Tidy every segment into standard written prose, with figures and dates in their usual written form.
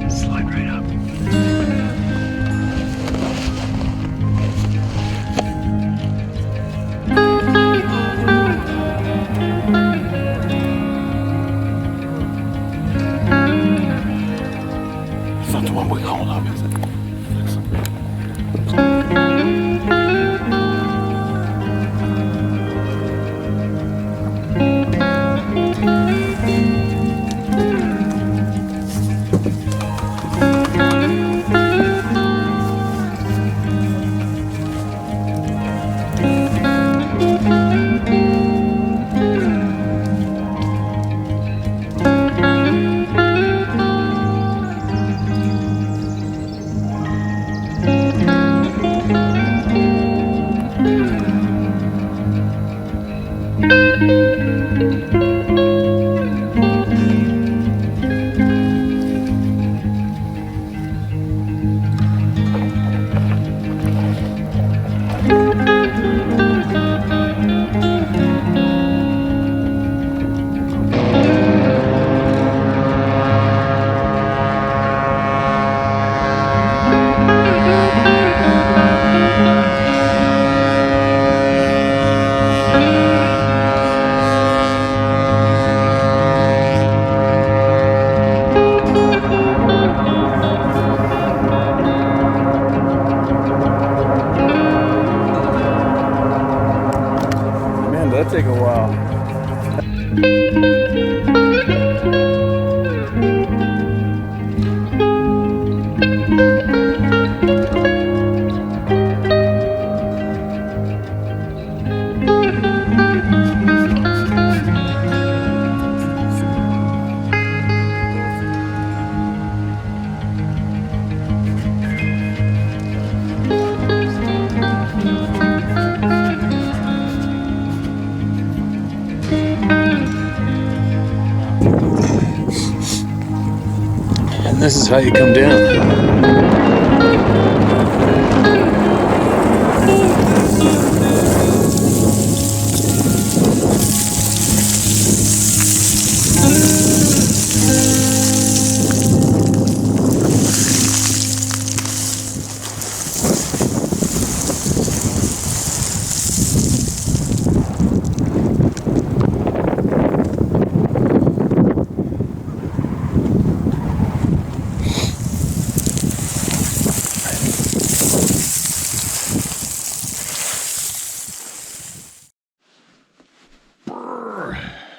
Slide right up. It's not the one we called up, is it? That'd take a while. And this is how you come down.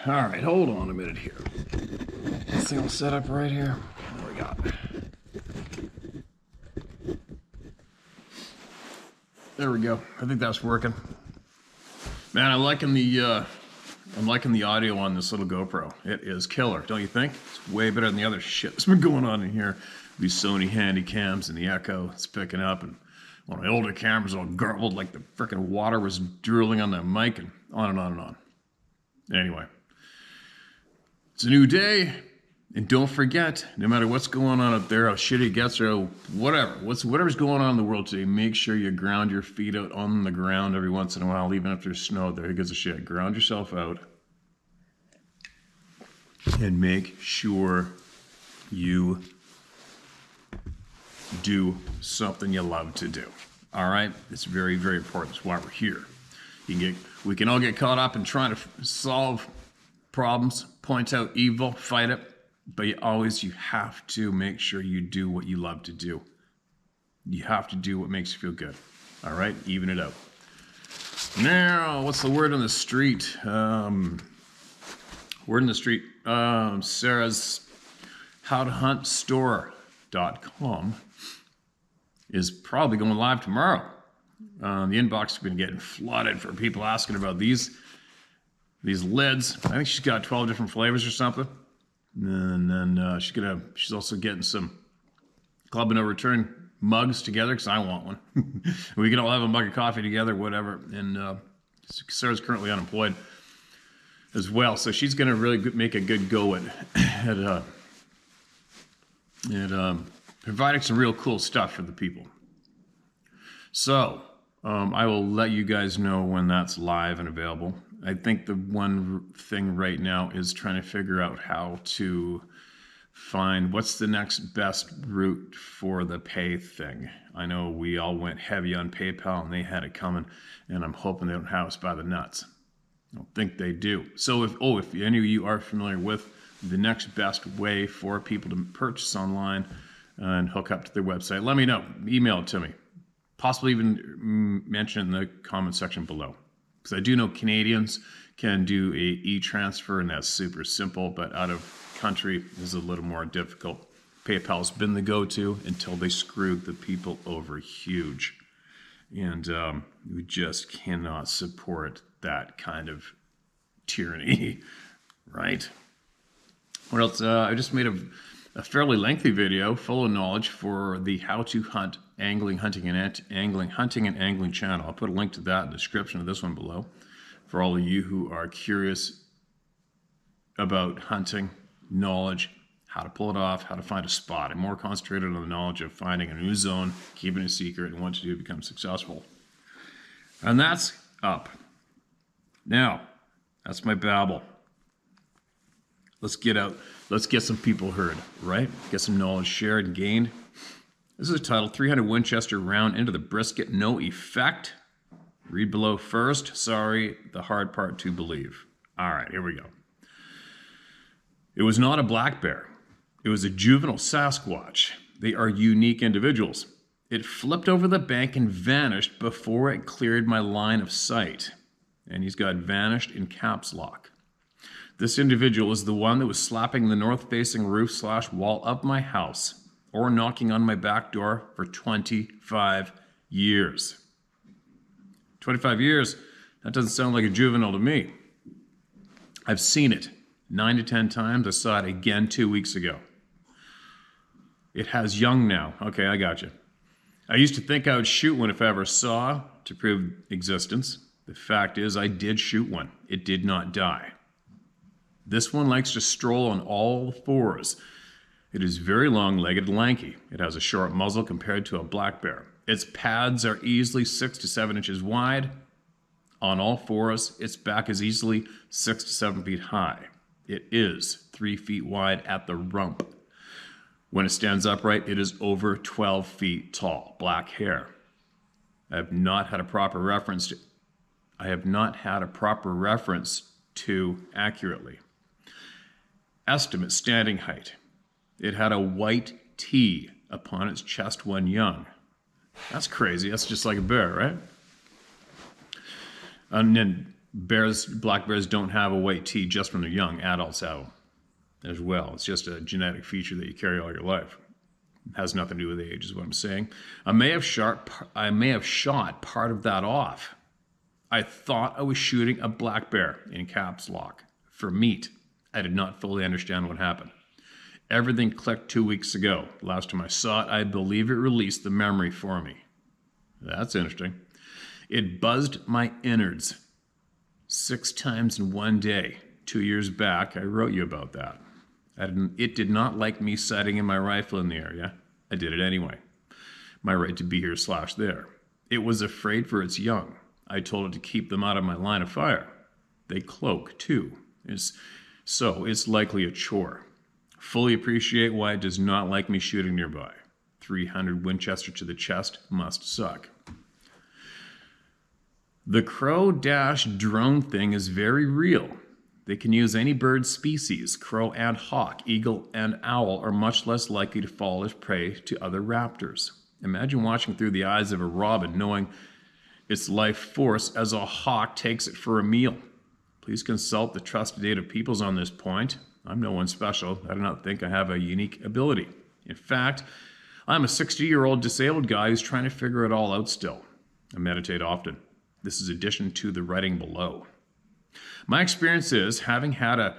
All right, hold on a minute here. This thing will set up right here. What do we got? There we go. I think that's working. Man, I'm liking the audio on this little GoPro. It is killer, don't you think? It's way better than the other shit that's been going on in here. These Sony handy cams and the echo, it's picking up, and one of my older cameras all garbled like the frickin' water was drooling on that mic, and on and on and on. Anyway. It's a new day, and don't forget, no matter what's going on up there, how shitty it gets, or whatever's going on in the world today, make sure you ground your feet out on the ground every once in a while, even if there's snow there. Who gives a shit? Ground yourself out, and make sure you do something you love to do. All right? It's very, very important. That's why we're here. We can all get caught up in trying to solve problems, point out evil, fight it, but you have to make sure you do what you love to do. You have to do what makes you feel good. All right? Even it out. Now, what's the word on the street? Word on the street. Sarah's howtohuntstore.com is probably going live tomorrow. The inbox has been getting flooded for people asking about these lids. I think she's got 12 different flavors or something. And then she's also getting some Club and No Return mugs together, because I want one. We can all have a mug of coffee together, whatever. And Sarah's currently unemployed as well, so she's going to really make a good go at providing some real cool stuff for the people. So I will let you guys know when that's live and available. I think the one thing right now is trying to figure out how to find what's the next best route for the pay thing. I know we all went heavy on PayPal and they had it coming, and I'm hoping they don't have us by the nuts. I don't think they do. So if any of you are familiar with the next best way for people to purchase online and hook up to their website, let me know. Email it to me. Possibly even mention it in the comment section below. Because I do know Canadians can do a e-transfer, and that's super simple, but out of country is a little more difficult. PayPal's been the go-to until they screwed the people over huge. And we just cannot support that kind of tyranny, right? What else? I just made a fairly lengthy video full of knowledge for the How to Hunt Hunting and Angling channel. I'll put a link to that in the description of this one below for all of you who are curious about hunting, knowledge, how to pull it off, how to find a spot. I'm more concentrated on the knowledge of finding a new zone, keeping it a secret, and what to do to become successful. And that's up. Now, that's my babble. Let's get out. Let's get some people heard, right? Get some knowledge shared and gained. This is titled 300 Winchester round into the brisket, no effect. Read below first. Sorry, the hard part to believe. All right, here we go. It was not a black bear. It was a juvenile Sasquatch. They are unique individuals. It flipped over the bank and vanished before it cleared my line of sight. And he's got vanished in caps lock. This individual is the one that was slapping the north-facing roof/wall of my house or knocking on my back door for 25 years. 25 years, that doesn't sound like a juvenile to me. I've seen it 9 to 10 times. I saw it again 2 weeks ago. It has young now. Okay, I got you. I used to think I would shoot one if I ever saw to prove existence. The fact is I did shoot one. It did not die. This one likes to stroll on all fours. It is very long-legged and lanky. It has a short muzzle compared to a black bear. Its pads are easily 6 to 7 inches wide. On all fours, its back is easily 6 to 7 feet high. It is 3 feet wide at the rump. When it stands upright, it is over 12 feet tall. Black hair. I have not had a proper reference to accurately. Estimate standing height. It had a white T upon its chest when young. That's crazy. That's just like a bear, right? And then black bears don't have a white T just when they're young. Adults have as well. It's just a genetic feature that you carry all your life. It has nothing to do with age, is what I'm saying. I may have shot part of that off. I thought I was shooting a black bear in caps lock for meat. I did not fully understand what happened. Everything clicked 2 weeks ago. Last time I saw it, I believe it released the memory for me. That's interesting. It buzzed my innards 6 times in one day. 2 years back, I wrote you about that. It did not like me sighting in my rifle in the area. I did it anyway. My right to be here/there. It was afraid for its young. I told it to keep them out of my line of fire. They cloak too. So it's likely a chore. Fully appreciate why it does not like me shooting nearby. 300 Winchester to the chest must suck. The crow-drone thing is very real. They can use any bird species. Crow and hawk, eagle and owl are much less likely to fall as prey to other raptors. Imagine watching through the eyes of a robin, knowing its life force as a hawk takes it for a meal. Please consult the trusted data peoples on this point. I'm no one special. I do not think I have a unique ability. In fact, I'm a 60-year-old disabled guy who's trying to figure it all out still. I meditate often. This is addition to the writing below. My experience is, having had a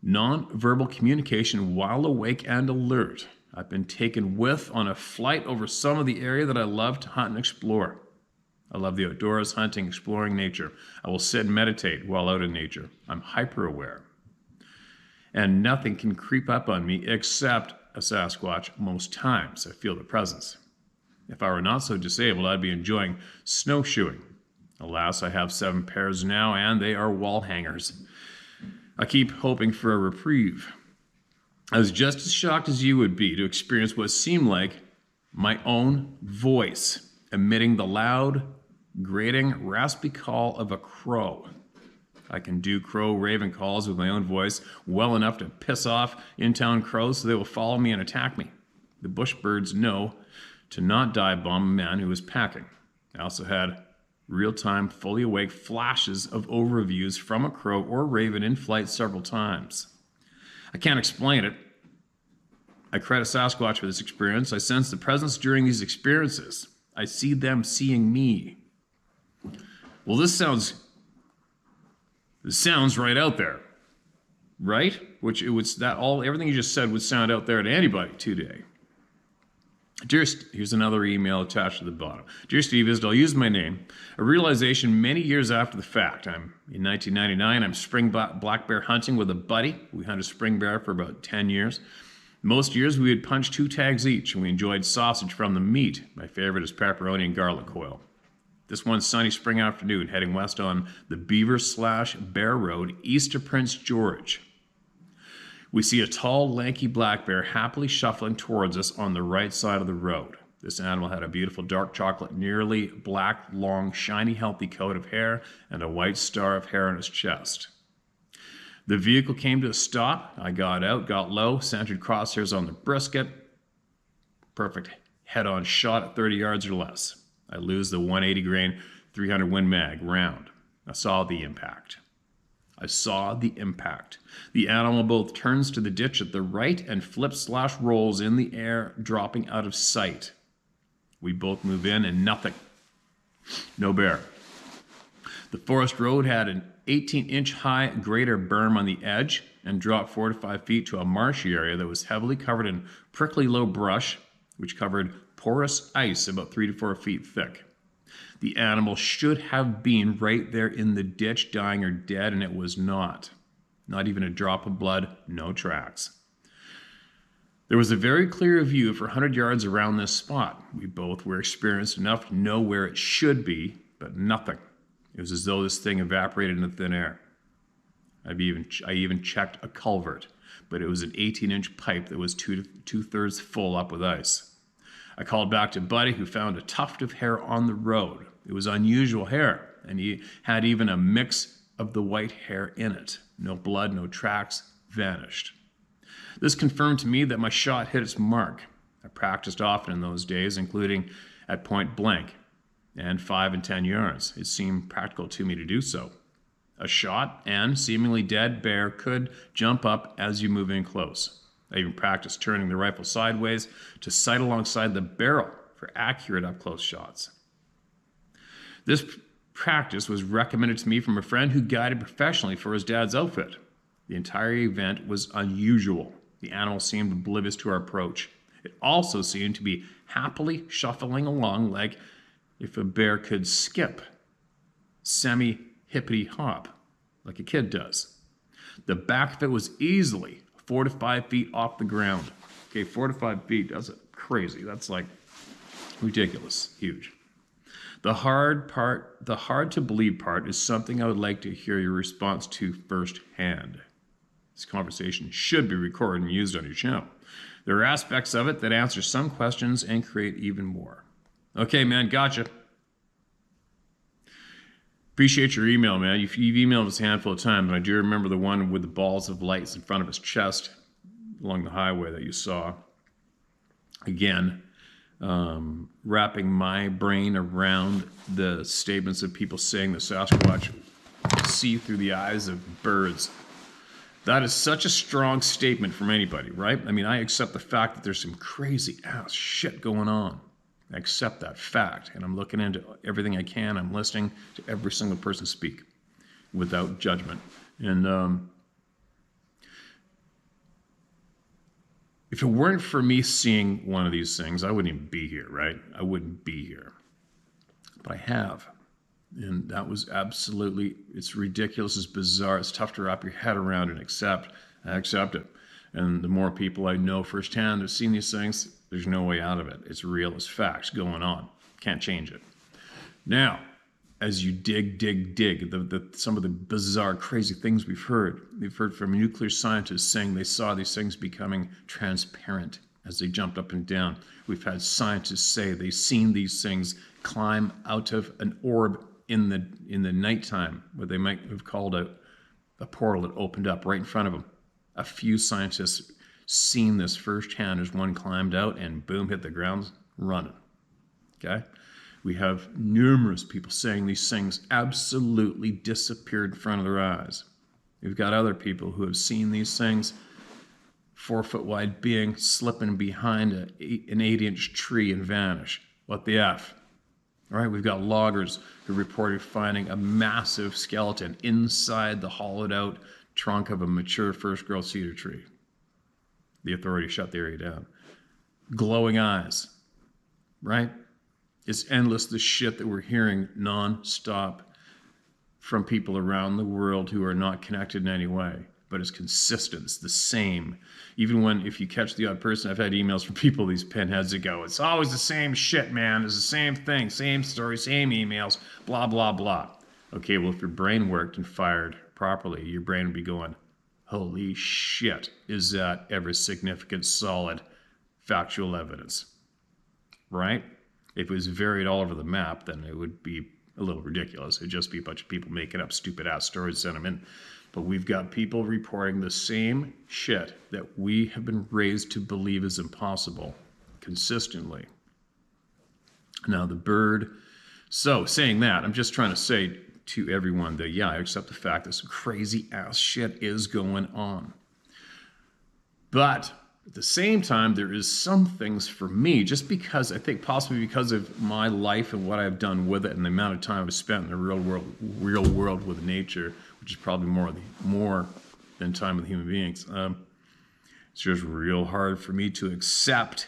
non-verbal communication while awake and alert, I've been taken with on a flight over some of the area that I love to hunt and explore. I love the outdoors, hunting, exploring nature. I will sit and meditate while out in nature. I'm hyper-aware. And nothing can creep up on me except a Sasquatch most times. I feel the presence. If I were not so disabled, I'd be enjoying snowshoeing. Alas, I have 7 pairs now, and they are wall hangers. I keep hoping for a reprieve. I was just as shocked as you would be to experience what seemed like my own voice emitting the loud, grating, raspy call of a crow. I can do crow raven calls with my own voice well enough to piss off in-town crows so they will follow me and attack me. The bush birds know to not dive bomb a man who is packing. I also had real-time, fully awake flashes of overviews from a crow or raven in flight several times. I can't explain it. I credit Sasquatch for this experience. I sense the presence during these experiences. I see them seeing me. Well, this sounds right out there, right? Which everything you just said would sound out there to anybody today. Here's another email attached to the bottom. Dear Steve, I'll use my name. A realization many years after the fact. In 1999, I'm spring black bear hunting with a buddy. We hunted spring bear for about 10 years. Most years we would punch 2 tags each, and we enjoyed sausage from the meat. My favorite is pepperoni and garlic coil. This one sunny spring afternoon, heading west on the Beaver/Bear Road, east of Prince George. We see a tall, lanky black bear happily shuffling towards us on the right side of the road. This animal had a beautiful dark chocolate, nearly black, long, shiny, healthy coat of hair and a white star of hair on his chest. The vehicle came to a stop. I got out, got low, centered crosshairs on the brisket. Perfect head-on shot at 30 yards or less. I lose the 180 grain 300 Win Mag round. I saw the impact. The animal both turns to the ditch at the right and flips/rolls in the air, dropping out of sight. We both move in and nothing. No bear. The forest road had an 18-inch high greater berm on the edge and dropped 4 to 5 feet to a marshy area that was heavily covered in prickly low brush, which covered porous ice about 3 to 4 feet thick. The animal should have been right there in the ditch, dying or dead, and it was not. Not even a drop of blood, no tracks. There was a very clear view for 100 yards around this spot. We both were experienced enough to know where it should be, but nothing. It was as though this thing evaporated into thin air. I even checked a culvert, but it was an 18-inch pipe that was two-thirds full up with ice. I called back to Buddy, who found a tuft of hair on the road. It was unusual hair, and he had even a mix of the white hair in it. No blood, no tracks, vanished. This confirmed to me that my shot hit its mark. I practiced often in those days, including at point blank, and 5 and 10 yards. It seemed practical to me to do so. A shot and seemingly dead bear could jump up as you move in close. I even practiced turning the rifle sideways to sight alongside the barrel for accurate up-close shots. This practice was recommended to me from a friend who guided professionally for his dad's outfit. The entire event was unusual. The animal seemed oblivious to our approach. It also seemed to be happily shuffling along like if a bear could skip, semi-hippity hop, like a kid does. The back of it was easily 4 to 5 feet off the ground. Okay, 4 to 5 feet, that's crazy. That's like ridiculous, huge. The hard to believe part is something I would like to hear your response to firsthand. This conversation should be recorded and used on your channel. There are aspects of it that answer some questions and create even more. Okay, man, gotcha. Appreciate your email, man. You've emailed us a handful of times, and I do remember the one with the balls of lights in front of his chest along the highway that you saw. Again, wrapping my brain around the statements of people saying that Sasquatch see through the eyes of birds. That is such a strong statement from anybody, right? I mean, I accept the fact that there's some crazy ass shit going on. I accept that fact, and I'm looking into everything I can. I'm listening to every single person speak without judgment. And if it weren't for me seeing one of these things, I wouldn't even be here, right? I wouldn't be here. But I have. And that was absolutely, it's ridiculous, it's bizarre, it's tough to wrap your head around and accept. I accept it. And the more people I know firsthand have seen these things, there's no way out of it. It's real, it's facts going on. Can't change it. Now, as you dig, some of the bizarre, crazy things we've heard. We've heard from nuclear scientists saying they saw these things becoming transparent as they jumped up and down. We've had scientists say they've seen these things climb out of an orb in the nighttime, what they might have called a portal that opened up right in front of them. A few scientists seen this firsthand as one climbed out and boom, hit the ground running. Okay? We have numerous people saying these things absolutely disappeared in front of their eyes. We've got other people who have seen these things, 4-foot wide being slipping behind an 8-inch tree and vanish. What the F? All right, we've got loggers who reported finding a massive skeleton inside the hollowed out trunk of a mature first growth cedar tree. The authorities shut the area down. Glowing eyes, right? It's endless, the shit that we're hearing non-stop from people around the world who are not connected in any way, but it's consistent, it's the same. Even when, if you catch the odd person, I've had emails from people, these pinheads that go, it's always the same shit, man, it's the same thing, same story, same emails, blah, blah, blah. Okay, well, if your brain worked and fired properly, your brain would be going, holy shit, is that ever significant, solid, factual evidence, right? If it was varied all over the map, then it would be a little ridiculous. It'd just be a bunch of people making up stupid-ass stories, send them in. But we've got people reporting the same shit that we have been raised to believe is impossible consistently. Now, the bird... So, saying that, I'm just trying to say to everyone that, yeah, I accept the fact that some crazy-ass shit is going on. But... at the same time, there is some things for me, just because I think possibly because of my life and what I've done with it and the amount of time I've spent in the real world with nature, which is probably more than time with human beings. It's just real hard for me to accept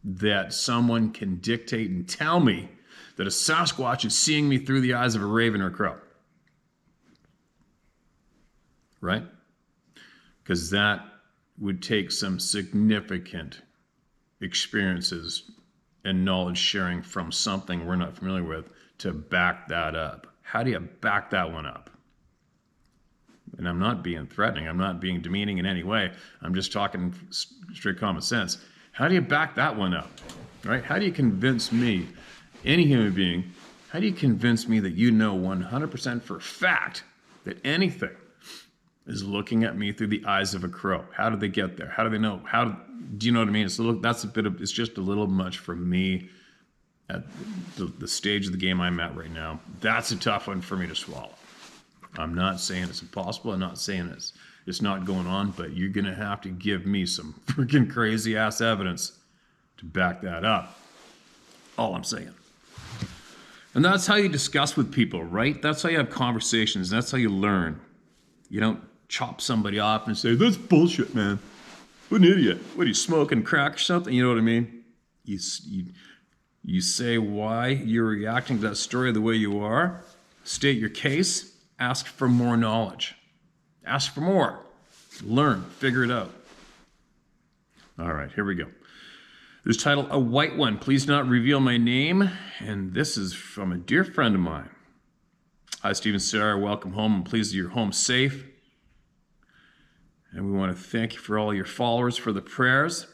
that someone can dictate and tell me that a Sasquatch is seeing me through the eyes of a raven or a crow. Right? Because that would take some significant experiences and knowledge sharing from something we're not familiar with to back that up. How do you back that one up? And I'm not being threatening. I'm not being demeaning in any way. I'm just talking straight common sense. How do you back that one up? Right? How do you convince me, any human being, how do you convince me that you know 100% for a fact that anything is looking at me through the eyes of a crow? How do they get there? How do they know? Do you know what I mean? It's just a little much for me at the stage of the game I'm at right now. That's a tough one for me to swallow. I'm not saying it's impossible. I'm not saying it's not going on, but you're going to have to give me some freaking crazy ass evidence to back that up. All I'm saying. And that's how you discuss with people, right? That's how you have conversations. That's how you learn. You don't chop somebody off and say, that's bullshit, man. What an idiot. What, are you smoking crack or something? You know what I mean? You say why you're reacting to that story the way you are, state your case, ask for more knowledge. Ask for more. Learn, figure it out. All right, here we go. This title, A White One, Please Not Reveal My Name. And this is from a dear friend of mine. Hi, Steve and Sarah. Welcome home. I'm pleased that you're home safe. And we want to thank you for all your followers for the prayers.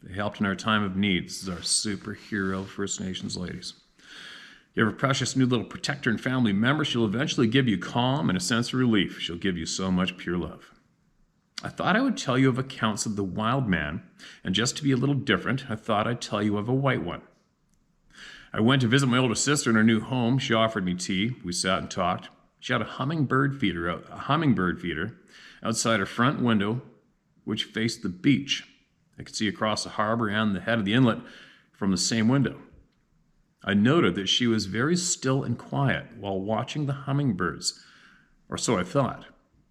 They helped in our time of need. This is our superhero First Nations ladies. You have a precious new little protector and family member. She'll eventually give you calm and a sense of relief. She'll give you so much pure love. I thought I would tell you of accounts of the wild man, and just to be a little different, I thought I'd tell you of a white one. I went to visit my older sister in her new home. She offered me tea. We sat and talked. She had a hummingbird feeder outside her front window, which faced the beach. I could see across the harbor and the head of the inlet from the same window. I noted that she was very still and quiet while watching the hummingbirds, or so I thought.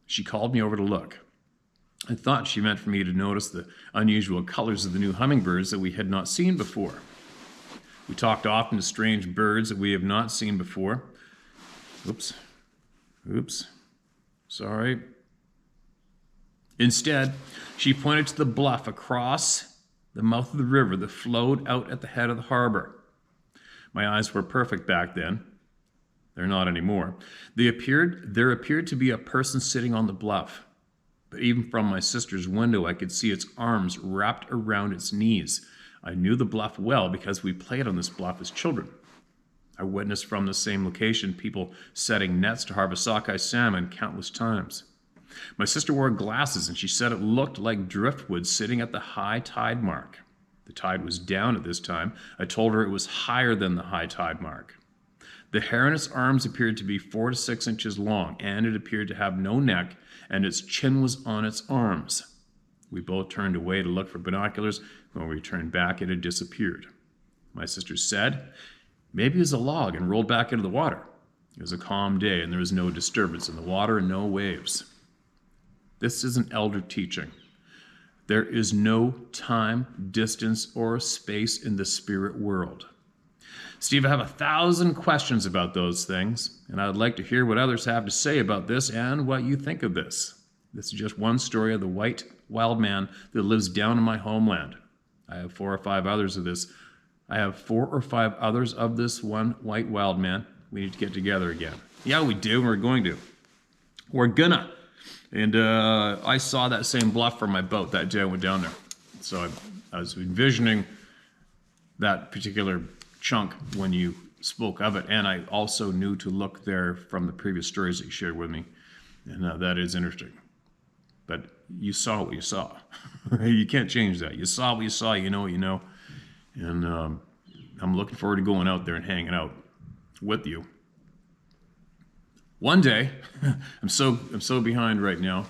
She called me over to look. I thought she meant for me to notice the unusual colors of the new hummingbirds that we had not seen before. We talked often to strange birds that we have not seen before. Oops. Sorry. Instead, she pointed to the bluff across the mouth of the river that flowed out at the head of the harbor. My eyes were perfect back then. they're not anymore. There appeared to be a person sitting on the bluff. But even from my sister's window, I could see its arms wrapped around its knees. I knew the bluff well because we played on this bluff as children. I witnessed from the same location people setting nets to harvest sockeye salmon countless times. My sister wore glasses and she said it looked like driftwood sitting at the high tide mark. The tide was down at this time. I told her it was higher than the high tide mark. The hair in its arms appeared to be 4 to 6 inches long, and it appeared to have no neck, and its chin was on its arms. We both turned away to look for binoculars. When we turned back, it had disappeared. My sister said, maybe it was a log and rolled back into the water. It was a calm day, and there was no disturbance in the water and no waves. This is an elder teaching. There is no time, distance, or space in the spirit world. Steve, I have 1,000 questions about those things, and I'd like to hear what others have to say about this and what you think of this. This is just one story of the white wild man that lives down in my homeland. I have 4 or 5 others of this. I have 4 or 5 others of this one white wild man. We need to get together again. Yeah, we do. We're going to. We're gonna. And I saw that same bluff from my boat that day I went down there. So I was envisioning that particular chunk when you spoke of it, and I also knew to look there from the previous stories that you shared with me, and that is interesting. But you saw what you saw. You can't change that. You saw what you saw, you know what you know, and I'm looking forward to going out there and hanging out with you. One day, I'm so behind right now,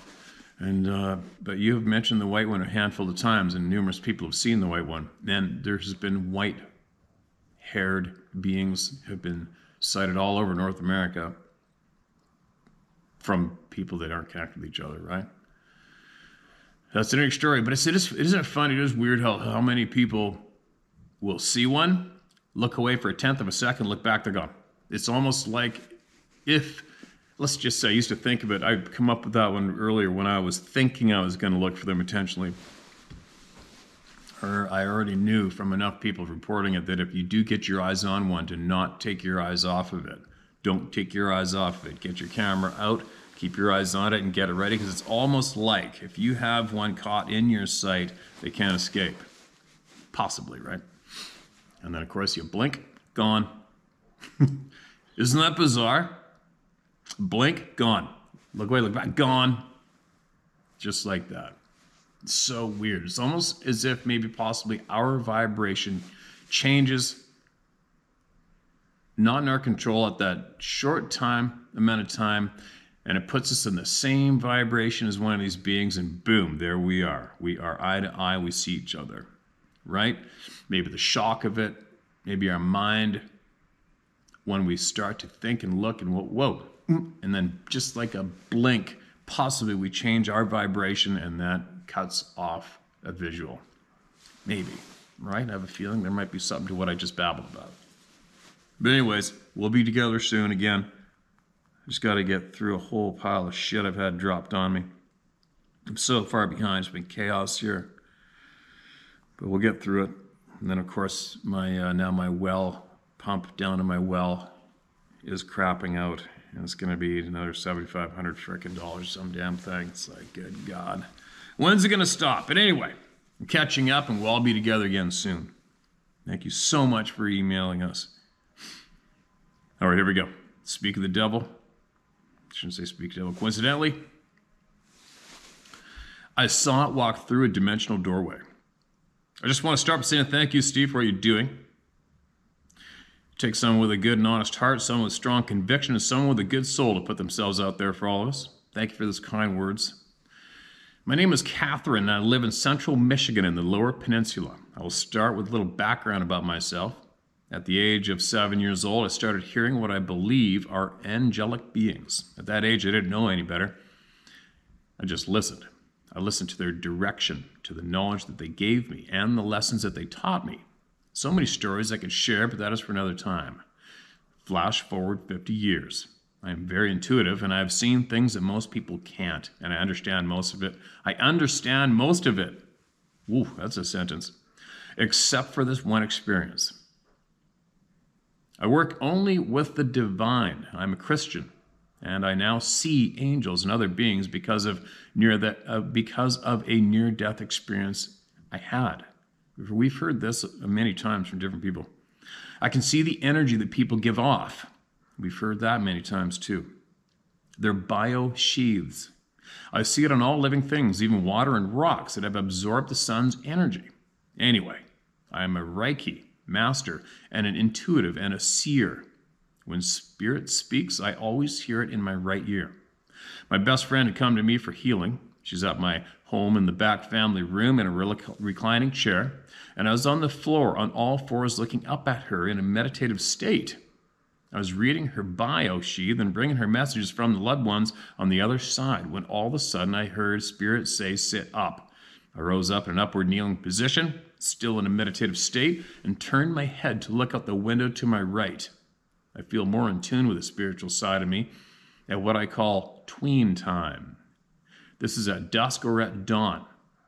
and but you have mentioned the white one a handful of times, and numerous people have seen the white one, and there's been white-haired beings have been sighted all over North America from people that aren't connected with each other, right? That's an interesting story, but isn't it funny? It is weird how many people will see one, look away for a tenth of a second, look back, they're gone. It's almost like if, let's just say, I used to think of it, I'd come up with that one earlier when I was thinking I was going to look for them intentionally. Or I already knew from enough people reporting it that if you do get your eyes on one, to not take your eyes off of it. Don't take your eyes off of it. Get your camera out, keep your eyes on it, and get it ready, because it's almost like if you have one caught in your sight, they can't escape. Possibly, right? And then, of course, you blink, gone. Isn't that bizarre? Blink, gone. Look away, look back, gone. Just like that. It's so weird. It's almost as if maybe possibly our vibration changes, not in our control at that short amount of time, and it puts us in the same vibration as one of these beings, and boom, there we are. We are eye to eye, we see each other, right? Maybe the shock of it, maybe our mind, when we start to think and look and whoa, and then just like a blink, possibly we change our vibration and that cuts off a visual. Maybe, right? I have a feeling there might be something to what I just babbled about. But anyways, we'll be together soon again. Just got to get through a whole pile of shit I've had dropped on me. I'm so far behind. It's been chaos here. But we'll get through it. And then, of course, now my well pump down to my well is crapping out. And it's going to be another $7,500 frickin' dollars, some damn thing. It's like, good God. When's it going to stop? But anyway, I'm catching up, and we'll all be together again soon. Thank you so much for emailing us. All right, here we go. Speak of the devil. I shouldn't say speak of the devil. Coincidentally, I saw it walk through a dimensional doorway. I just want to start by saying thank you, Steve, for what you're doing. Take someone with a good and honest heart, someone with strong conviction, and someone with a good soul to put themselves out there for all of us. Thank you for those kind words. My name is Catherine, and I live in central Michigan in the Lower Peninsula. I will start with a little background about myself. At the age of 7 years old, I started hearing what I believe are angelic beings. At that age, I didn't know any better. I just listened. I listened to their direction, to the knowledge that they gave me, and the lessons that they taught me. So many stories I could share, but that is for another time. Flash forward 50 years. I am very intuitive, and I have seen things that most people can't, and I understand most of it. I understand most of it. Ooh, that's a sentence. Except for this one experience. I work only with the divine. I'm a Christian, and I now see angels and other beings because of a near-death experience I had. We've heard this many times from different people. I can see the energy that people give off. We've heard that many times too. They're biosheaths. I see it on all living things, even water and rocks that have absorbed the sun's energy. Anyway, I am a Reiki master and an intuitive and a seer. When spirit speaks, I always hear it in my right ear. My best friend had come to me for healing. She's at my home in the back family room in a reclining chair, and I was on the floor on all fours looking up at her in a meditative state. I was reading her bio sheath and bringing her messages from the loved ones on the other side when all of a sudden I heard spirit say, "Sit up." I rose up in an upward kneeling position, still in a meditative state, and turned my head to look out the window to my right. I feel more in tune with the spiritual side of me at what I call tween time. This is at dusk or at dawn.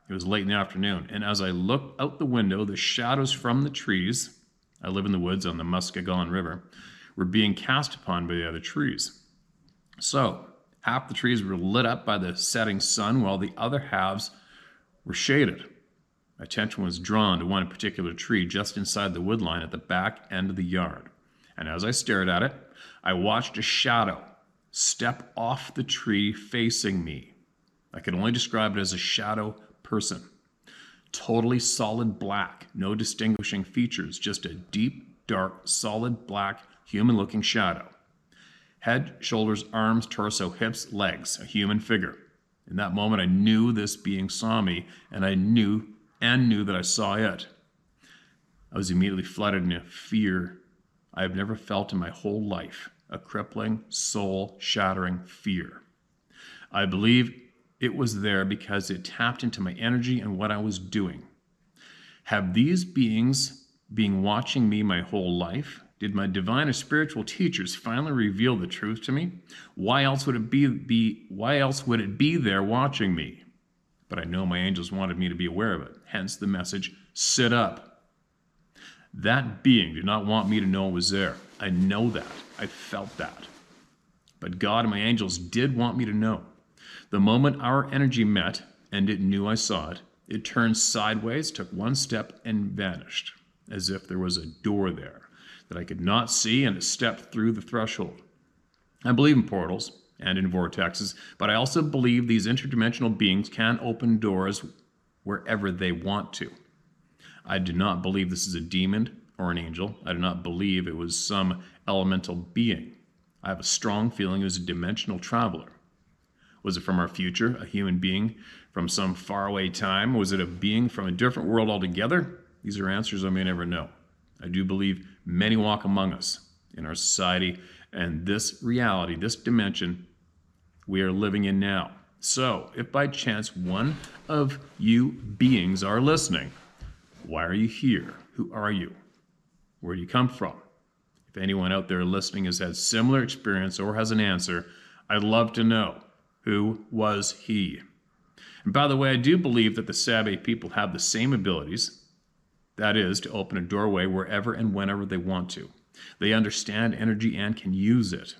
It was late in the afternoon, and as I looked out the window, the shadows from the trees, I live in the woods on the Muskegon River, were being cast upon by the other trees. So, half the trees were lit up by the setting sun, while the other halves were shaded. My attention was drawn to one particular tree just inside the woodline at the back end of the yard. And as I stared at it, I watched a shadow step off the tree facing me. I could only describe it as a shadow person. Totally solid black, no distinguishing features, just a deep, dark, solid black, human-looking shadow. Head, shoulders, arms, torso, hips, legs, a human figure. In that moment, I knew this being saw me, and I knew that I saw it. I was immediately flooded in a fear I have never felt in my whole life, a crippling, soul-shattering fear. I believe it was there because it tapped into my energy and what I was doing. Have these beings been watching me my whole life? Did my divine or spiritual teachers finally reveal the truth to me? Why else would it be there watching me? But I know my angels wanted me to be aware of it. Hence the message, sit up. That being did not want me to know it was there. I know that. I felt that. But God and my angels did want me to know. The moment our energy met, and it knew I saw it, it turned sideways, took one step, and vanished, as if there was a door there that I could not see, and it stepped through the threshold. I believe in portals and in vortexes, but I also believe these interdimensional beings can open doors wherever they want to. I do not believe this is a demon or an angel. I do not believe it was some elemental being. I have a strong feeling it was a dimensional traveler. Was it from our future, a human being from some faraway time? Was it a being from a different world altogether? These are answers I may never know. I do believe many walk among us in our society, and this reality, this dimension we are living in now. So, if by chance one of you beings are listening, why are you here? Who are you? Where do you come from? If anyone out there listening has had similar experience or has an answer, I'd love to know. Who was he? And by the way, I do believe that the Sabe people have the same abilities. That is, to open a doorway wherever and whenever they want to. They understand energy and can use it.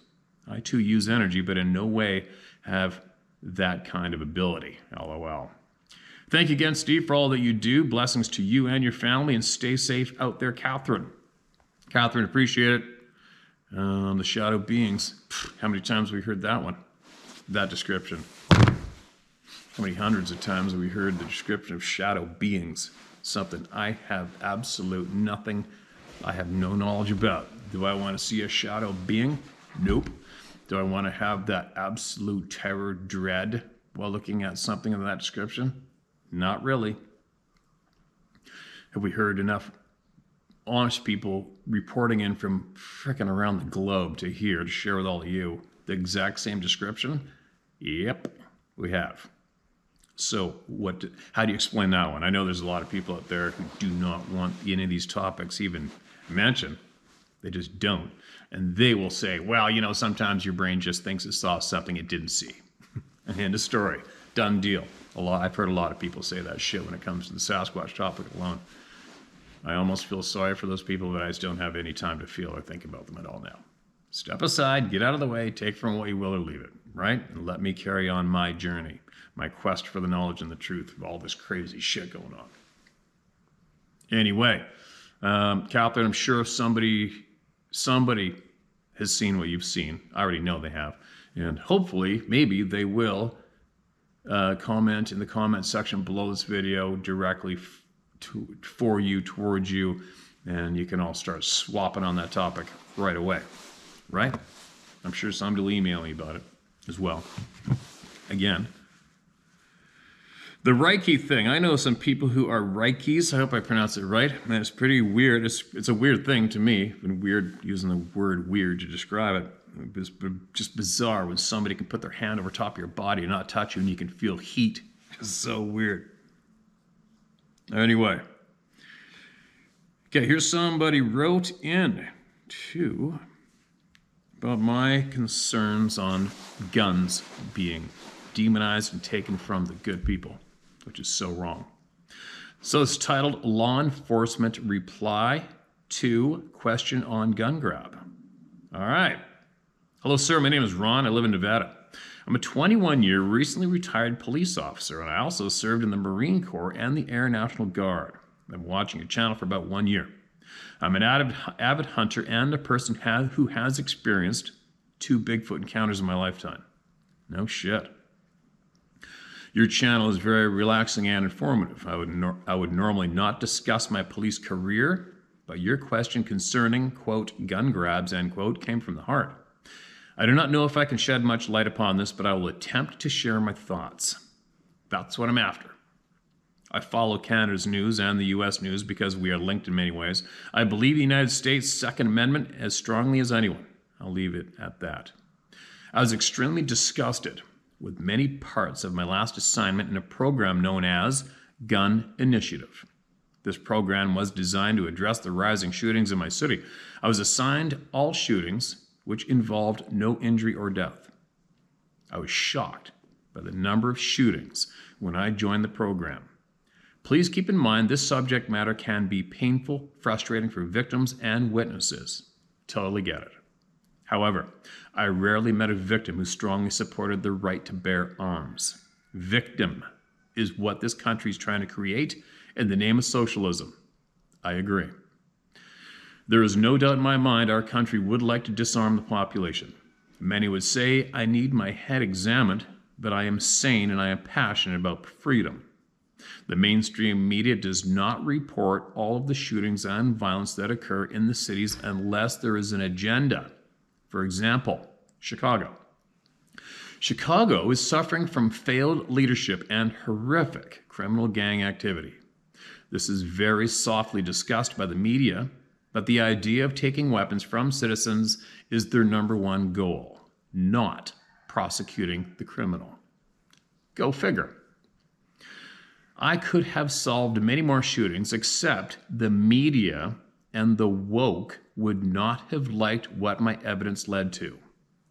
I too use energy, but in no way have that kind of ability. LOL. Thank you again, Steve, for all that you do. Blessings to you and your family, and stay safe out there, Catherine. Catherine, appreciate it. The shadow beings. How many times have we heard that one? That description. How many hundreds of times have we heard the description of shadow beings? Something I have absolute nothing, I have no knowledge about. Do I want to see a shadow being? Nope. Do I want to have that absolute terror, dread while looking at something of that description? Not really. Have we heard enough honest people reporting in from frickin' around the globe to share with all of you the exact same description? Yep, we have. So how do you explain that one? I know there's a lot of people out there who do not want any of these topics even mentioned. They just don't. And they will say, well, sometimes your brain just thinks it saw something it didn't see. End of story. Done deal. I've heard a lot of people say that shit when it comes to the Sasquatch topic alone. I almost feel sorry for those people, but I just don't have any time to feel or think about them at all now. Step aside, get out of the way, take from what you will or leave it, right? And let me carry on my journey, my quest for the knowledge and the truth of all this crazy shit going on. Anyway, Catherine, I'm sure somebody has seen what you've seen. I already know they have. And hopefully, maybe they will comment in the comment section below this video directly for you, towards you, and you can all start swapping on that topic right away, right? I'm sure somebody will email me about it as well. Again, the Reiki thing. I know some people who are Reikis. I hope I pronounce it right. And it's pretty weird. It's a weird thing to me. It's been weird using the word weird to describe it. It's just bizarre when somebody can put their hand over top of your body and not touch you and you can feel heat. It's so weird. Anyway. Okay, here's somebody wrote in to about my concerns on guns being demonized and taken from the good people, which is so wrong. So it's titled Law Enforcement Reply to Question on Gun Grab. All right. Hello, sir. My name is Ron. I live in Nevada. I'm a 21-year recently retired police officer, and I also served in the Marine Corps and the Air National Guard. I've been watching your channel for about 1 year. I'm an avid hunter and a person who has experienced 2 Bigfoot encounters in my lifetime. No shit. Your channel is very relaxing and informative. I would normally not discuss my police career, but your question concerning, quote, gun grabs, end quote, came from the heart. I do not know if I can shed much light upon this, but I will attempt to share my thoughts. That's what I'm after. I follow Canada's news and the U.S. news because we are linked in many ways. I believe the United States' Second Amendment as strongly as anyone. I'll leave it at that. I was extremely disgusted with many parts of my last assignment in a program known as Gun Initiative. This program was designed to address the rising shootings in my city. I was assigned all shootings which involved no injury or death. I was shocked by the number of shootings when I joined the program. Please keep in mind this subject matter can be painful, frustrating for victims and witnesses. Totally get it. However, I rarely met a victim who strongly supported the right to bear arms. Victim is what this country is trying to create in the name of socialism. I agree. There is no doubt in my mind our country would like to disarm the population. Many would say I need my head examined, but I am sane and I am passionate about freedom. The mainstream media does not report all of the shootings and violence that occur in the cities unless there is an agenda. For example, Chicago. Chicago is suffering from failed leadership and horrific criminal gang activity. This is very softly discussed by the media, but the idea of taking weapons from citizens is their #1 goal, not prosecuting the criminal. Go figure. I could have solved many more shootings, except the media and the woke would not have liked what my evidence led to.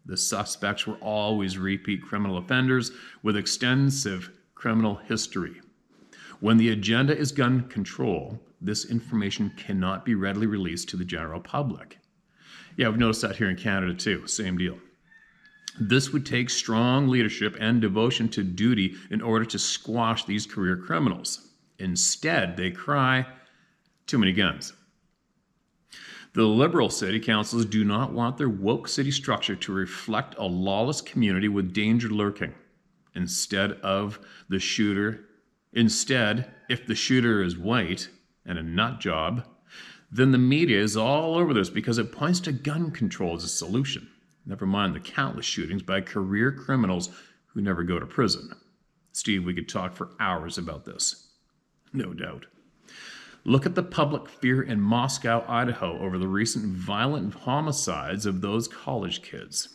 The suspects were always repeat criminal offenders with extensive criminal history. When the agenda is gun control, this information cannot be readily released to the general public. Yeah, I've noticed that here in Canada too, same deal. This would take strong leadership and devotion to duty in order to squash these career criminals. Instead, they cry, too many guns. The liberal city councils do not want their woke city structure to reflect a lawless community with danger lurking. Instead, if the shooter is white and a nut job, then the media is all over this because it points to gun control as a solution. Never mind the countless shootings by career criminals who never go to prison. Steve, we could talk for hours about this. No doubt. Look at the public fear in Moscow, Idaho over the recent violent homicides of those college kids.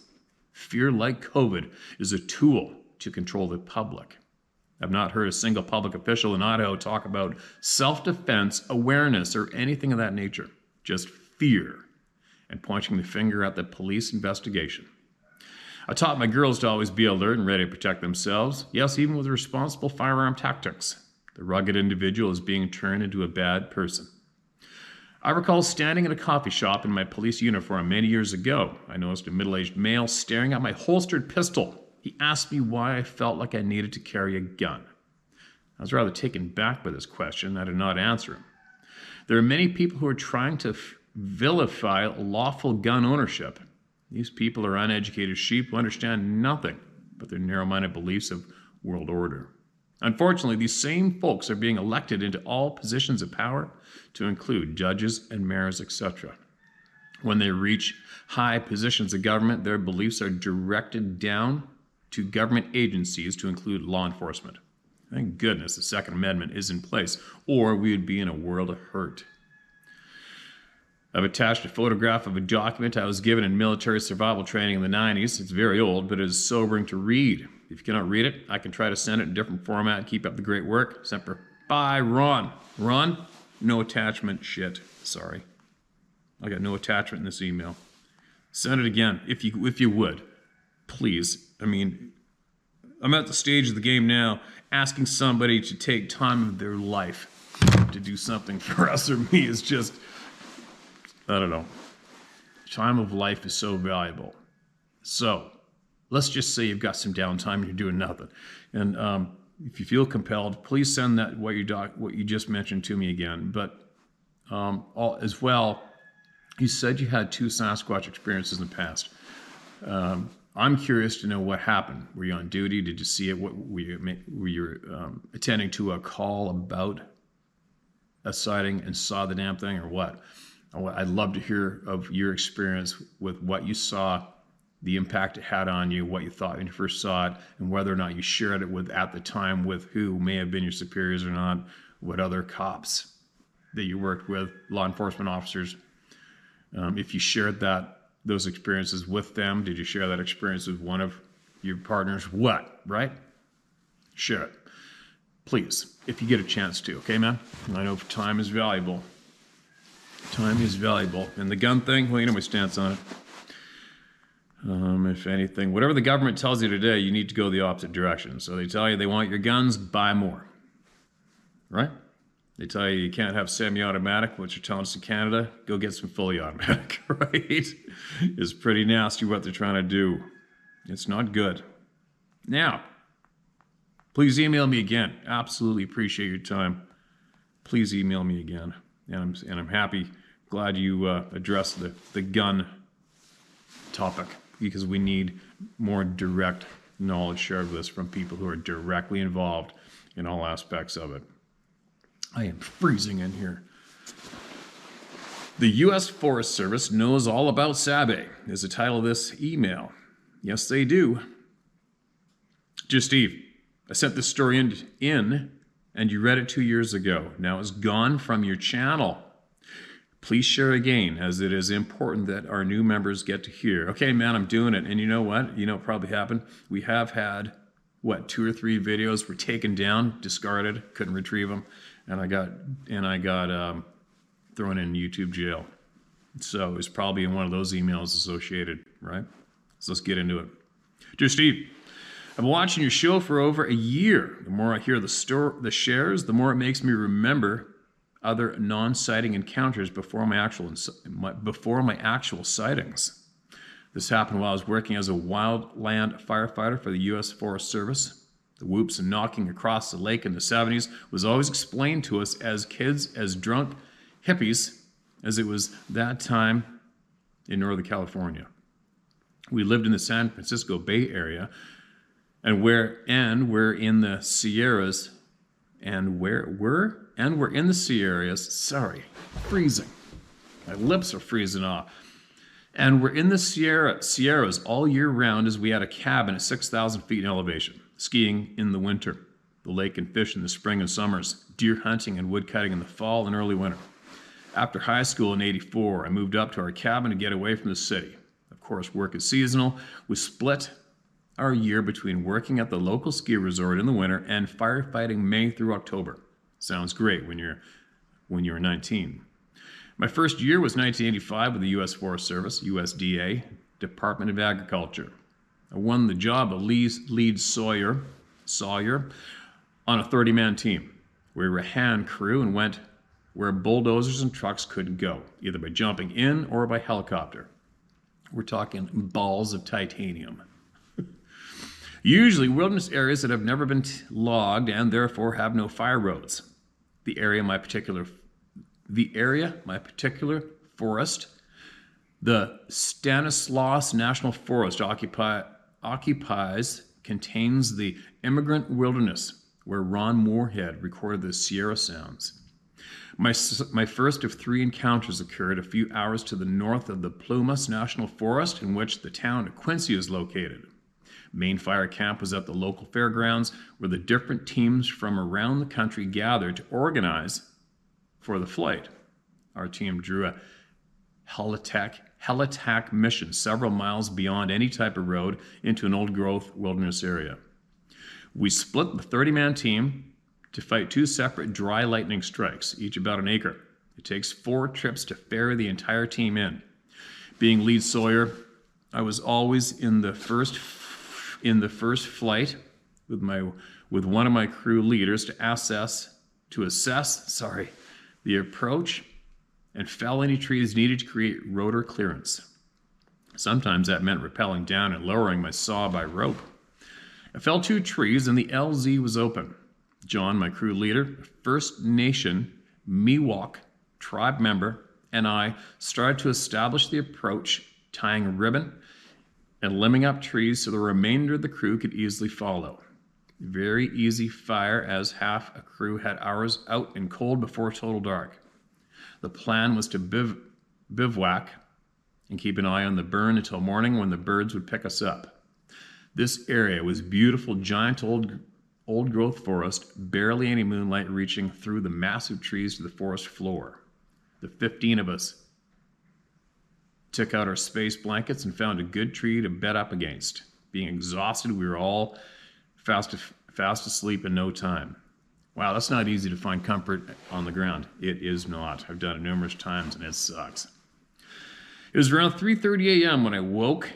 Fear, like COVID, is a tool to control the public. I've not heard a single public official in Idaho talk about self-defense, awareness, or anything of that nature. Just fear and pointing the finger at the police investigation. I taught my girls to always be alert and ready to protect themselves. Yes, even with responsible firearm tactics. The rugged individual is being turned into a bad person. I recall standing in a coffee shop in my police uniform many years ago. I noticed a middle-aged male staring at my holstered pistol. He asked me why I felt like I needed to carry a gun. I was rather taken back by this question. I did not answer him. There are many people who are trying to vilify lawful gun ownership. These people are uneducated sheep who understand nothing but their narrow-minded beliefs of world order. Unfortunately, these same folks are being elected into all positions of power, to include judges and mayors, etc. When they reach high positions of government, their beliefs are directed down to government agencies, to include law enforcement. Thank goodness the Second Amendment is in place, or we would be in a world of hurt. I've attached a photograph of a document I was given in military survival training in the 90s. It's very old, but it is sobering to read. If you cannot read it, I can try to send it in a different format and keep up the great work. Semper Fi, Ron. Ron, no attachment shit. Sorry. I got no attachment in this email. Send it again, if you would. Please. I mean, I'm at the stage of the game now, asking somebody to take time of their life to do something for us or me is just, I don't know. Time of life is so valuable. So, let's just say you've got some downtime and you're doing nothing. And if you feel compelled, please send that what you just mentioned to me again. But as well, you said you had 2 Sasquatch experiences in the past. I'm curious to know what happened. Were you on duty? Did you see it? Were you attending to a call about a sighting and saw the damn thing, or what? I'd love to hear of your experience with what you saw, the impact it had on you, what you thought when you first saw it, and whether or not you shared it with, at the time, with who may have been your superiors or not, what other cops that you worked with, law enforcement officers. If you shared those experiences with them, did you share that experience with one of your partners? What, right? Share it. Please, if you get a chance to, okay, man? I know time is valuable. Time is valuable. And the gun thing, well, you know my stance on it. If anything, whatever the government tells you today, you need to go the opposite direction. So they tell you they want your guns, buy more. Right? They tell you you can't have semi-automatic, which you're telling us in Canada, go get some fully automatic, right? It's pretty nasty what they're trying to do. It's not good. Now, please email me again. Absolutely appreciate your time. Please email me again. And I'm happy, glad you addressed the gun topic, because we need more direct knowledge shared with us from people who are directly involved in all aspects of it. I am freezing in here. The U.S. Forest Service knows all about Sabe is the title of this email. Yes, they do. Dear Steve, I sent this story in and you read it 2 years ago. Now it's gone from your channel. Please share again, as it is important that our new members get to hear. Okay, man, I'm doing it. And you know what? You know what probably happened? We have had, 2 or 3 videos were taken down, discarded, couldn't retrieve them, and I got thrown in YouTube jail. So it's probably in one of those emails associated, right? So let's get into it. Dear Steve, I've been watching your show for over a year. The more I hear the shares, the more it makes me remember other non-sighting encounters before my actual sightings. This happened while I was working as a wildland firefighter for the U.S. Forest Service. The whoops and knocking across the lake in the 70s was always explained to us as kids as drunk hippies, as it was that time in Northern California. We lived in the San Francisco Bay Area, and we're in the Sierras, we're in the Sierras. Sorry, freezing. My lips are freezing off. And we're in the Sierras all year round, as we had a cabin at 6,000 feet in elevation, skiing in the winter, the lake and fish in the spring and summers, deer hunting and woodcutting in the fall and early winter. After high school in '84, I moved up to our cabin to get away from the city. Of course, work is seasonal. We split our year between working at the local ski resort in the winter and firefighting May through October. Sounds great when you're 19. My first year was 1985 with the U.S. Forest Service, USDA, Department of Agriculture. I won the job of lead sawyer on a 30-man team. We were a hand crew and went where bulldozers and trucks couldn't go, either by jumping in or by helicopter. We're talking balls of titanium. Usually wilderness areas that have never been logged and therefore have no fire roads. The area, my particular forest, the Stanislaus National Forest occupies, contains the immigrant wilderness where Ron Moorhead recorded the Sierra Sounds. My first of 3 encounters occurred a few hours to the north of the Plumas National Forest, in which the town of Quincy is located. Main fire camp was at the local fairgrounds, where the different teams from around the country gathered to organize for the flight. Our team drew a helitack mission several miles beyond any type of road into an old-growth wilderness area. We split the 30-man team to fight 2 separate dry lightning strikes, each about an acre. It takes 4 trips to ferry the entire team in. Being lead sawyer, I was always in the first flight with one of my crew leaders to assess the approach and fell any trees needed to create rotor clearance. Sometimes that meant rappelling down and lowering my saw by rope. I felled 2 trees and the LZ was open. John, my crew leader, First Nation Miwok tribe member, and I started to establish the approach, tying a ribbon and limbing up trees so the remainder of the crew could easily follow. Very easy fire, as half a crew had hours out in cold before total dark. The plan was to bivouac and keep an eye on the burn until morning, when the birds would pick us up. This area was beautiful, giant old-growth forest, barely any moonlight reaching through the massive trees to the forest floor. The 15 of us took out our space blankets and found a good tree to bed up against. Being exhausted, we were all fast asleep in no time. Wow, that's not easy to find comfort on the ground. It is not. I've done it numerous times and it sucks. It was around 3:30 a.m. when I woke,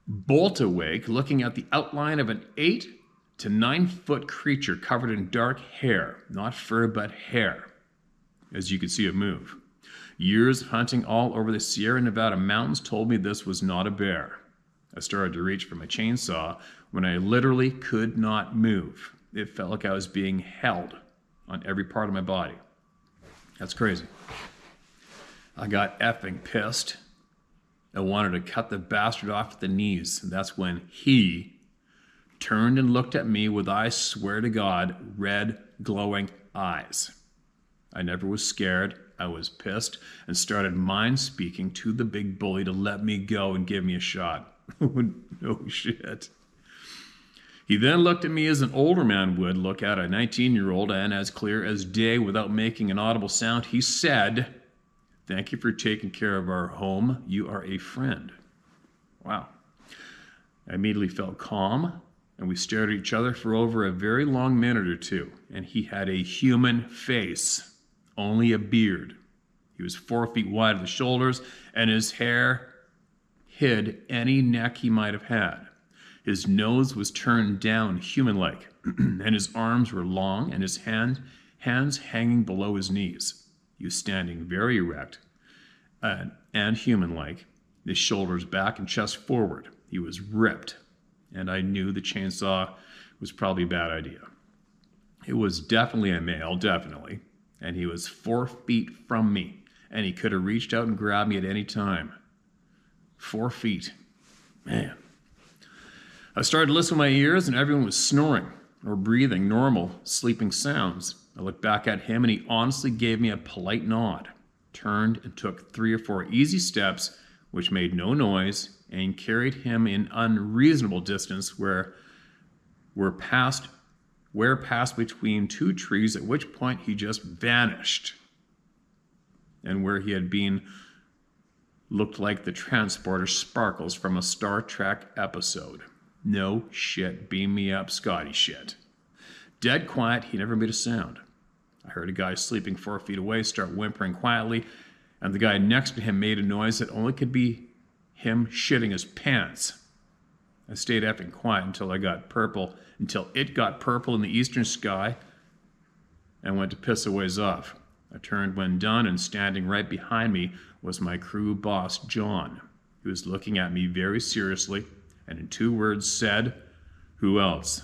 bolt awake, looking at the outline of an 8 to 9 foot creature covered in dark hair, not fur but hair, as you could see it move. Years of hunting all over the Sierra Nevada mountains told me this was not a bear. I started to reach for my chainsaw when I literally could not move. It felt like I was being held on every part of my body. That's crazy. I got effing pissed. I wanted to cut the bastard off at the knees. And that's when he turned and looked at me with, I swear to God, red, glowing eyes. I never was scared. I was pissed and started mind-speaking to the big bully to let me go and give me a shot. No shit. He then looked at me as an older man would look at a 19-year-old, and as clear as day, without making an audible sound, he said, "Thank you for taking care of our home. You are a friend." Wow. I immediately felt calm, and we stared at each other for over a very long minute or two, and he had a human face, only a beard. He was 4 feet wide at the shoulders, and his hair hid any neck he might have had. His nose was turned down human-like, and his arms were long, and his hands hanging below his knees. He was standing very erect and human-like, his shoulders back and chest forward. He was ripped, and I knew the chainsaw was probably a bad idea. It was definitely a male, definitely, and he was 4 feet from me, and he could have reached out and grabbed me at any time. 4 feet. Man. I started to listen with my ears, and everyone was snoring or breathing normal, sleeping sounds. I looked back at him, and he honestly gave me a polite nod, turned and took 3 or 4 easy steps, which made no noise, and carried him in unreasonable distance where passed between 2 trees, at which point he just vanished. And where he had been looked like the transporter Sparkles from a Star Trek episode. No shit, beam me up, Scotty shit. Dead quiet, he never made a sound. I heard a guy sleeping 4 feet away start whimpering quietly, and the guy next to him made a noise that only could be him shitting his pants. I stayed effing quiet until it got purple in the eastern sky, and went to piss a ways off. I turned when done, and standing right behind me was my crew boss, John. He was looking at me very seriously and in 2 words said, "Who else?"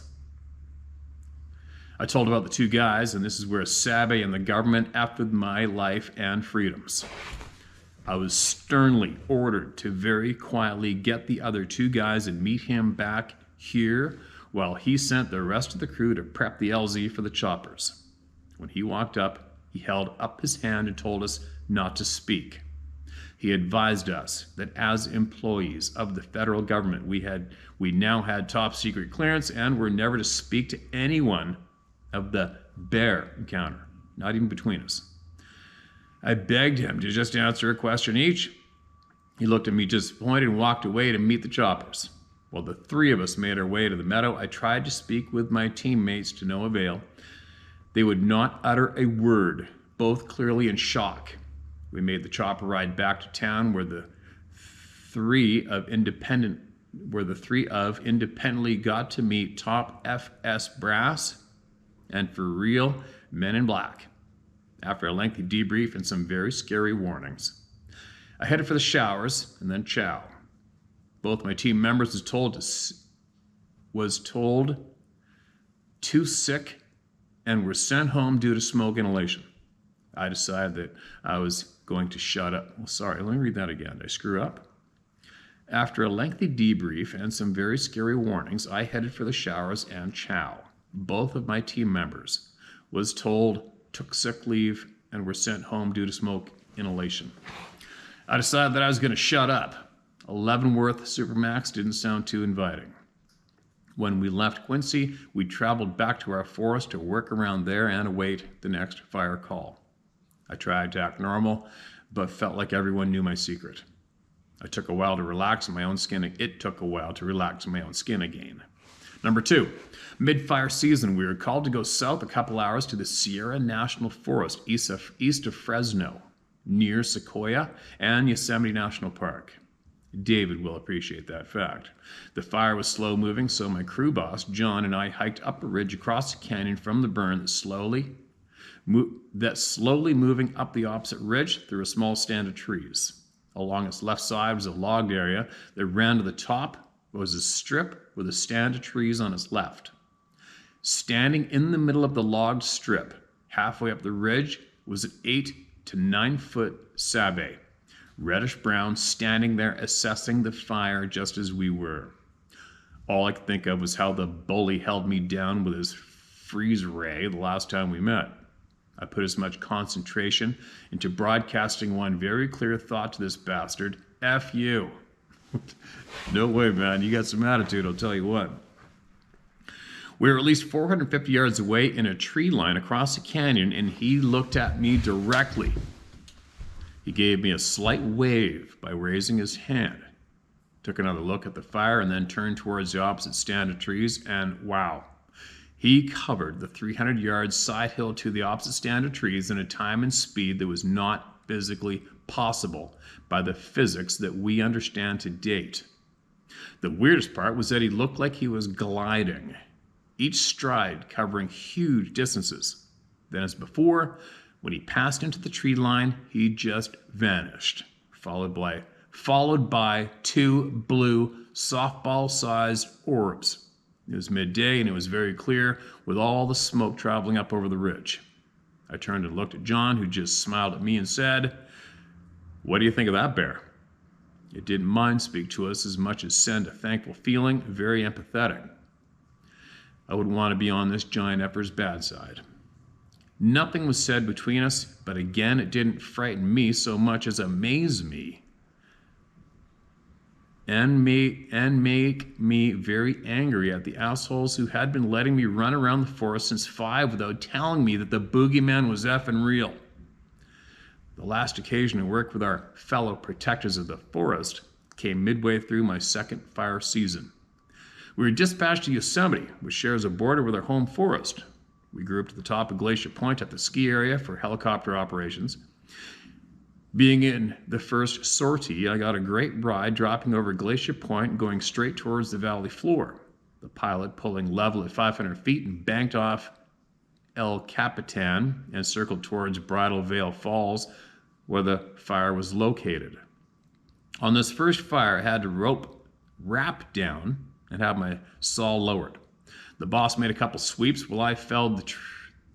I told about the 2 guys, and this is where Sabe and the government effed with my life and freedoms. I was sternly ordered to very quietly get the other 2 guys and meet him back here while he sent the rest of the crew to prep the LZ for the choppers. When he walked up, he held up his hand and told us not to speak. He advised us that as employees of the federal government, we now had top secret clearance and were never to speak to anyone of the bear encounter, not even between us. I begged him to just answer a question each. He looked at me disappointed and walked away to meet the choppers. While the 3 of us made our way to the meadow, I tried to speak with my teammates to no avail. They would not utter a word, both clearly in shock. We made the chopper ride back to town where the 3 of independently got to meet top FS brass and for real men in black. After a lengthy debrief and some very scary warnings, I headed for the showers and then chow. Both my team members was told too sick and were sent home due to smoke inhalation. I decided that I was going to shut up. Well, sorry, let me read that again. Did I screw up? After a lengthy debrief and some very scary warnings, I headed for the showers and chow. Both of my team members was told took sick leave and were sent home due to smoke inhalation. I decided that I was going to shut up. A Leavenworth Supermax didn't sound too inviting. When we left Quincy, we traveled back to our forest to work around there and await the next fire call. I tried to act normal, but felt like everyone knew my secret. It took a while to relax in my own skin. It took a while to relax in my own skin again. Number 2, mid-fire season, we were called to go south a couple hours to the Sierra National Forest east of Fresno, near Sequoia and Yosemite National Park. David will appreciate that fact. The fire was slow moving, so my crew boss, John, and I hiked up a ridge across the canyon from the burn that slowly moving up the opposite ridge through a small stand of trees. Along its left side was a logged area that ran to the top. Was a strip with a stand of trees on its left. Standing in the middle of the logged strip, halfway up the ridge, was an 8 to 9 foot sabe, reddish brown, standing there assessing the fire just as we were. All I could think of was how the bully held me down with his freeze ray the last time we met. I put as much concentration into broadcasting one very clear thought to this bastard: F you. No way, man. You got some attitude, I'll tell you what. We were at least 450 yards away in a tree line across the canyon, and he looked at me directly. He gave me a slight wave by raising his hand, took another look at the fire, and then turned towards the opposite stand of trees, and wow. He covered the 300-yard side hill to the opposite stand of trees in a time and speed that was not physically possible by the physics that we understand to date. The weirdest part was that he looked like he was gliding, each stride covering huge distances. Then, as before, when he passed into the tree line, he just vanished, followed by 2 blue softball-sized orbs. It was midday and it was very clear, with all the smoke traveling up over the ridge. I turned and looked at John, who just smiled at me and said, "What do you think of that bear?" It didn't mind speak to us as much as send a thankful feeling, very empathetic. I would want to be on this giant effer's bad side. Nothing was said between us, but again, it didn't frighten me so much as amaze me and make me very angry at the assholes who had been letting me run around the forest since 5 without telling me that the boogeyman was effing real. The last occasion to work with our fellow protectors of the forest came midway through my second fire season. We were dispatched to Yosemite, which shares a border with our home forest. We grew up to the top of Glacier Point at the ski area for helicopter operations. Being in the first sortie, I got a great ride dropping over Glacier Point and going straight towards the valley floor. The pilot pulling level at 500 feet and banked off El Capitan and circled towards Bridal Veil Falls, where the fire was located. On this first fire, I had to rope wrap down and have my saw lowered. The boss made a couple sweeps while I felled the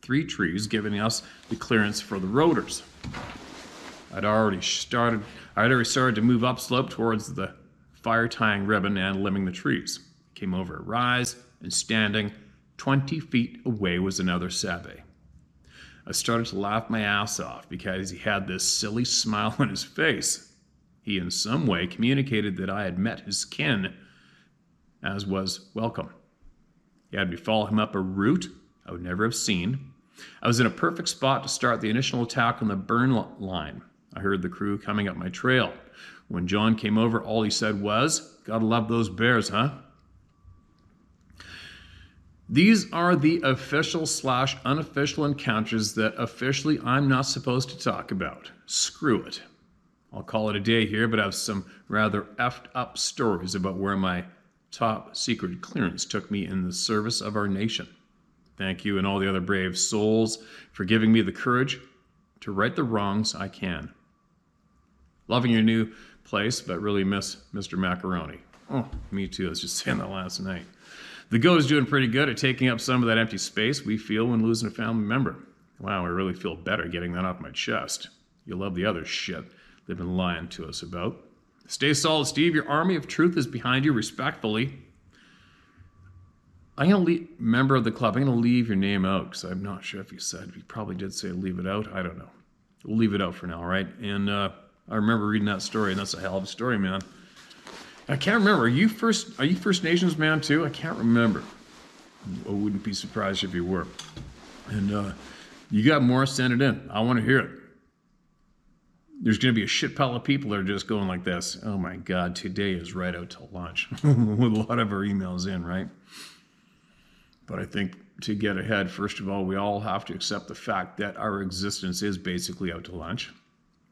3 trees, giving us the clearance for the rotors. I'd already started to move upslope towards the fire tying ribbon and limbing the trees. Came over a rise, and standing 20 feet away was another Sabe. I started to laugh my ass off because he had this silly smile on his face. He in some way communicated that I had met his kin, as was welcome. He had me follow him up a route I would never have seen. I was in a perfect spot to start the initial attack on the burn line. I heard the crew coming up my trail. When John came over, all he said was, "Gotta love those bears, huh?" These are the official/unofficial encounters that officially I'm not supposed to talk about. Screw it. I'll call it a day here, but I have some rather effed up stories about where my top secret clearance took me in the service of our nation. Thank you and all the other brave souls for giving me the courage to right the wrongs I can. Loving your new place, but really miss Mr. Macaroni. Oh, me too. I was just saying that last night. The Go is doing pretty good at taking up some of that empty space we feel when losing a family member. Wow, I really feel better getting that off my chest. You'll love the other shit they've been lying to us about. Stay solid, Steve. Your army of truth is behind you, respectfully. I'm going to leave, member of the club, I'm going to leave your name out because I'm not sure if you said, you probably did say leave it out. I don't know. We'll leave it out for now, all right? And I remember reading that story, and that's a hell of a story, man. I can't remember. Are you First Nations man too? I can't remember. I wouldn't be surprised if you were. And you got more, send it in. I want to hear it. There's going to be a shit pile of people that are just going like this. Oh my God, today is right out to lunch. With a lot of our emails in, right? But I think to get ahead, first of all, we all have to accept the fact that our existence is basically out to lunch.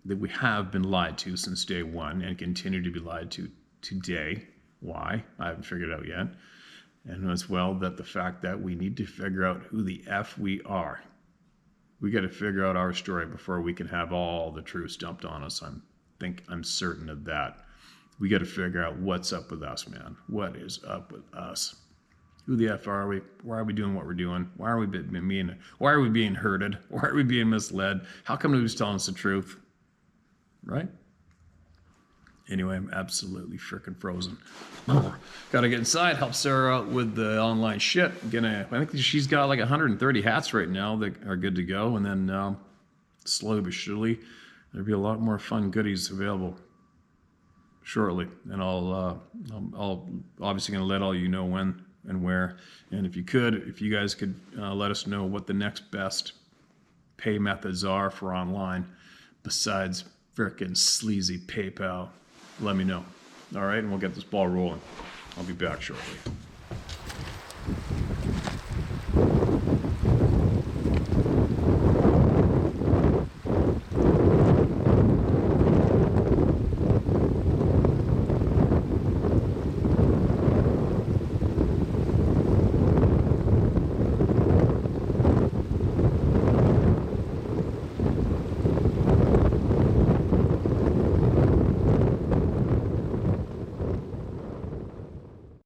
That we have been lied to since day one and continue to be lied to today. Why? I haven't figured it out yet. And as well, that the fact that we need to figure out who the F we are. We got to figure out our story before we can have all the truth dumped on us. I'm certain of that. We got to figure out what's up with us, man. What is up with us? Who the F are we? Why are we doing what we're doing? Why are we being hurted? Why are we being misled? How come nobody's telling us the truth? Right? Anyway, I'm absolutely freaking frozen. Gotta get inside, help Sarah out with the online shit. I think she's got like 130 hats right now that are good to go. And then slowly but surely, there'll be a lot more fun goodies available shortly. And I'll obviously gonna let all you know when and where. And if you guys could let us know what the next best pay methods are for online besides frickin' sleazy PayPal. Let me know. All right, and we'll get this ball rolling. I'll be back shortly.